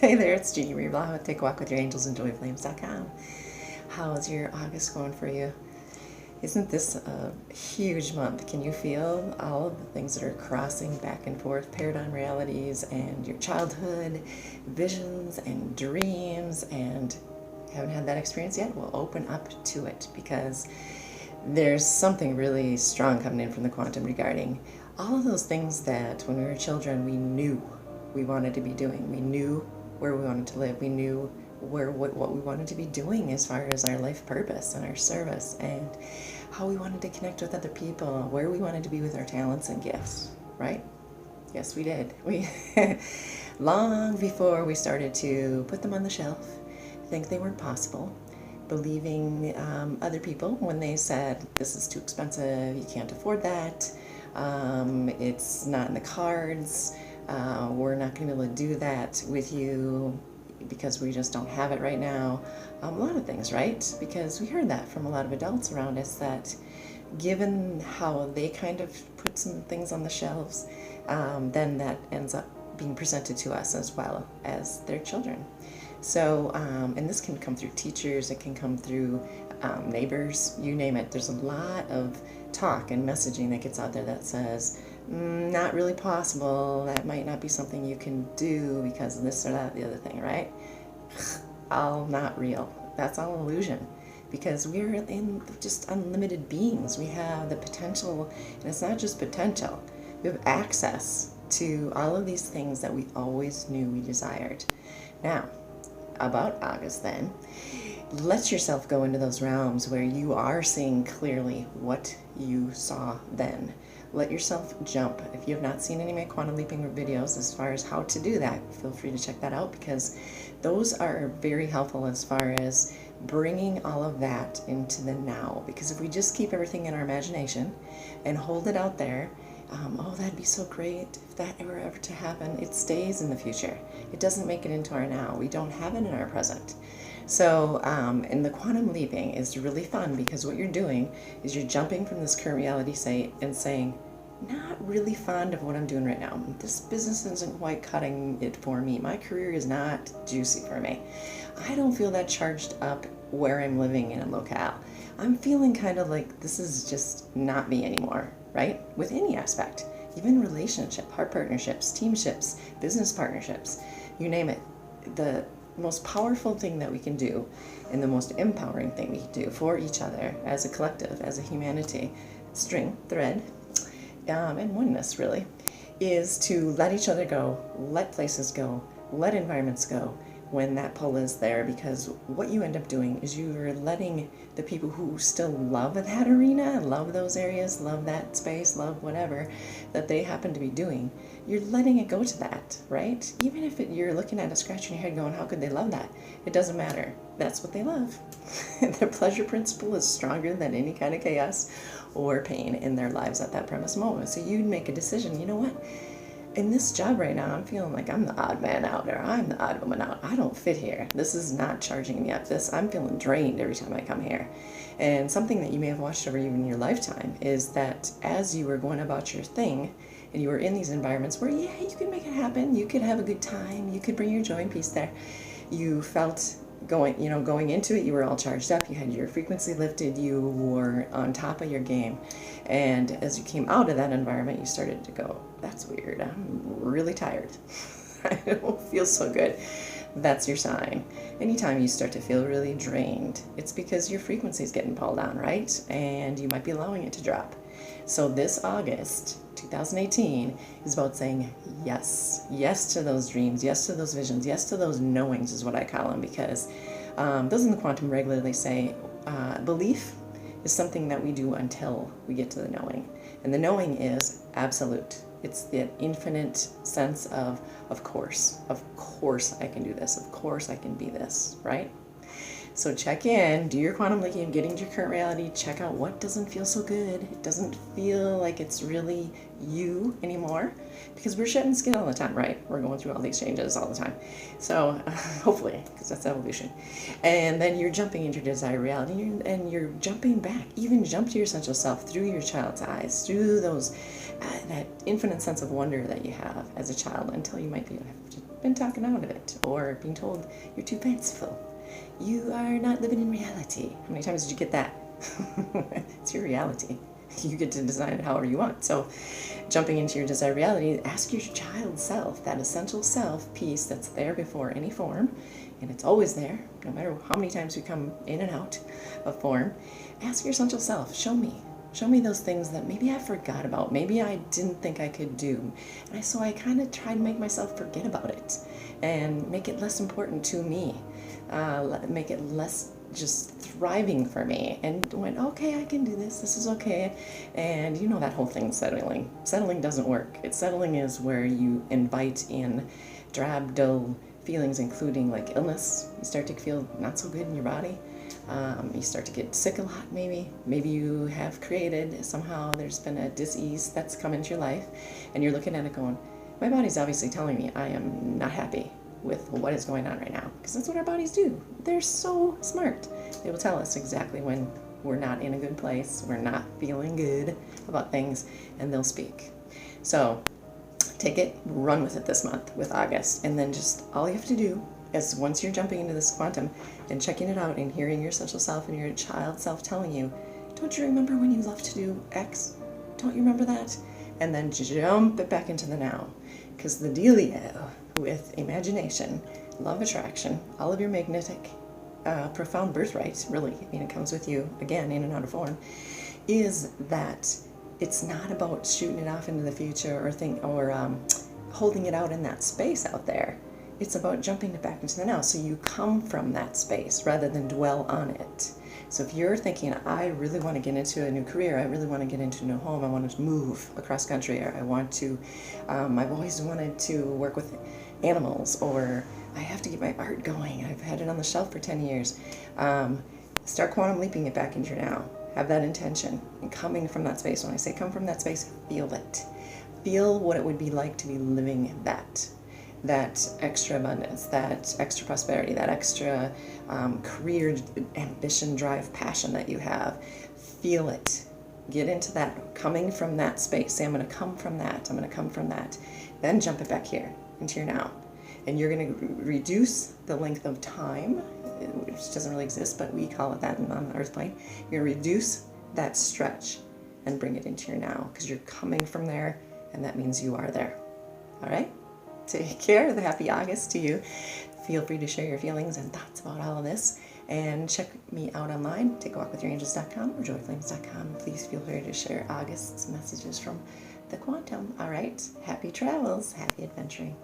Hey there, it's Jeannie with Blaha. Take a walk with your angels and joyflames.com. How's your August going for you? Isn't this a huge month? Can you feel all of the things that are crossing back and forth, paradigm realities and your childhood visions and dreams? And haven't had that experience yet? We'll open up to it because there's something really strong coming in from the quantum regarding all of those things that when we were children we knew we wanted to be doing. We knew where we wanted to live. We knew what we wanted to be doing as far as our life purpose and our service and how we wanted to connect with other people, where we wanted to be with our talents and gifts, right? Yes, we did. We long before we started to put them on the shelf, think they weren't possible, believing other people when they said, this is too expensive, you can't afford that, it's not in the cards, we're not going to be able to do that with you because we just don't have it right now. A lot of things, right? Because we heard that from a lot of adults around us, that given how they kind of put some things on the shelves, then that ends up being presented to us as well as their children. So, and this can come through teachers, it can come through neighbors, you name it. There's a lot of talk and messaging that gets out there that says, not really possible, that might not be something you can do because of this or that, the other thing, right? All not real. That's all illusion, because we're in just unlimited beings. We have the potential, and it's not just potential, we have access to all of these things that we always knew we desired. Now, about August then, let yourself go into those realms where you are seeing clearly what you saw then. Let yourself jump. If you have not seen any of my quantum leaping videos as far as how to do that, feel free to check that out, because those are very helpful as far as bringing all of that into the now. Because if we just keep everything in our imagination and hold it out there, oh, that'd be so great if that were ever to happen, it stays in the future. It doesn't make it into our now. We don't have it in our present. So, and the quantum leaping is really fun, because what you're doing is you're jumping from this current reality state and saying, not really fond of what I'm doing right now. This business isn't quite cutting it for me. My career is not juicy for me. I don't feel that charged up where I'm living in a locale. I'm feeling kind of like this is just not me anymore, right? With any aspect, even relationship, heart partnerships, teamships, business partnerships, you name it. The most powerful thing that we can do, and the most empowering thing we can do for each other as a collective, as a humanity, string, thread, and oneness really, is to let each other go, let places go, let environments go when that pull is there. Because what you end up doing is you're letting the people who still love that arena, love those areas, love that space, love whatever that they happen to be doing, you're letting it go to that, right? Even if you're looking at it, scratching your head going, how could they love that? It doesn't matter. That's what they love. The pleasure principle is stronger than any kind of chaos or pain in their lives at that premise moment. So you'd make a decision, you know what? In this job right now, I'm feeling like I'm the odd man out, or I'm the odd woman out. I don't fit here. This is not charging me up. I'm feeling drained every time I come here. And something that you may have watched over even your lifetime is that as you were going about your thing, and you were in these environments where, yeah, you could make it happen, you could have a good time, you could bring your joy and peace there. You felt going into it, you were all charged up, you had your frequency lifted, you were on top of your game. And as you came out of that environment, you started to go, that's weird, I'm really tired. I don't feel so good. That's your sign. Anytime you start to feel really drained, it's because your frequency is getting pulled down, right? And you might be allowing it to drop. So this August 2018 is about saying yes. Yes to those dreams, yes to those visions, yes to those knowings is what I call them, because those in the quantum regularly say belief is something that we do until we get to the knowing. And the knowing is absolute. It's the infinite sense of course I can do this, of course I can be this, right? So check in, do your quantum leaking, get into your current reality, check out what doesn't feel so good. It doesn't feel like it's really you anymore, because we're shedding skin all the time, right? We're going through all these changes all the time. So hopefully, because that's evolution. And then you're jumping into your desired reality, and you're jumping back, even jump to your essential self through your child's eyes, through those that infinite sense of wonder that you have as a child, until you might have been talking out of it, or being told you're too fanciful. You are not living in reality. How many times did you get that? It's your reality. You get to design it however you want. So jumping into your desired reality, ask your child self, that essential self piece that's there before any form, and it's always there, no matter how many times we come in and out of form. Ask your essential self, show me. Show me those things that maybe I forgot about, maybe I didn't think I could do. And so I kind of tried to make myself forget about it and make it less important to me, make it less just thriving for me, and went, okay, I can do this, this is okay. And you know that whole thing, settling. Settling doesn't work. Settling is where you invite in drab, dull feelings, including like illness. You start to feel not so good in your body. You start to get sick a lot, maybe. Maybe you have created, somehow there's been a dis-ease that's come into your life, and you're looking at it going, my body's obviously telling me I am not happy with what is going on right now, because that's what our bodies do. They're so smart. They will tell us exactly when we're not in a good place, we're not feeling good about things, and they'll speak. So take it, run with it this month, with August, and then just all you have to do is, once you're jumping into this quantum and checking it out and hearing your essential self and your child self telling you, don't you remember when you loved to do X? Don't you remember that? And then jump it back into the now. Because the dealio with imagination, law of attraction, all of your magnetic, profound birthright, really, I mean, it comes with you, again, in and out of form, is that it's not about shooting it off into the future or holding it out in that space out there. It's about jumping it back into the now. So you come from that space rather than dwell on it. So if you're thinking, I really want to get into a new career, I really want to get into a new home, I want to move across country, or I want to, I've always wanted to work with animals, or I have to get my art going, I've had it on the shelf for 10 years. Start quantum leaping it back into your now. Have that intention and coming from that space. When I say come from that space, feel it. Feel what it would be like to be living that extra abundance, that extra prosperity, that extra career ambition, drive, passion that you have. Feel it. Get into that, coming from that space. Say, I'm going to come from that. I'm going to come from that. Then jump it back here into your now. And you're going to reduce the length of time, which doesn't really exist, but we call it that on the earth plane. You're going to reduce that stretch and bring it into your now, because you're coming from there, and that means you are there. All right? Take care. The happy August to you. Feel free to share your feelings and thoughts about all of this. And check me out online, takeawalkwithyourangels.com or joyflames.com. Please feel free to share August's messages from the quantum. All right. Happy travels. Happy adventuring.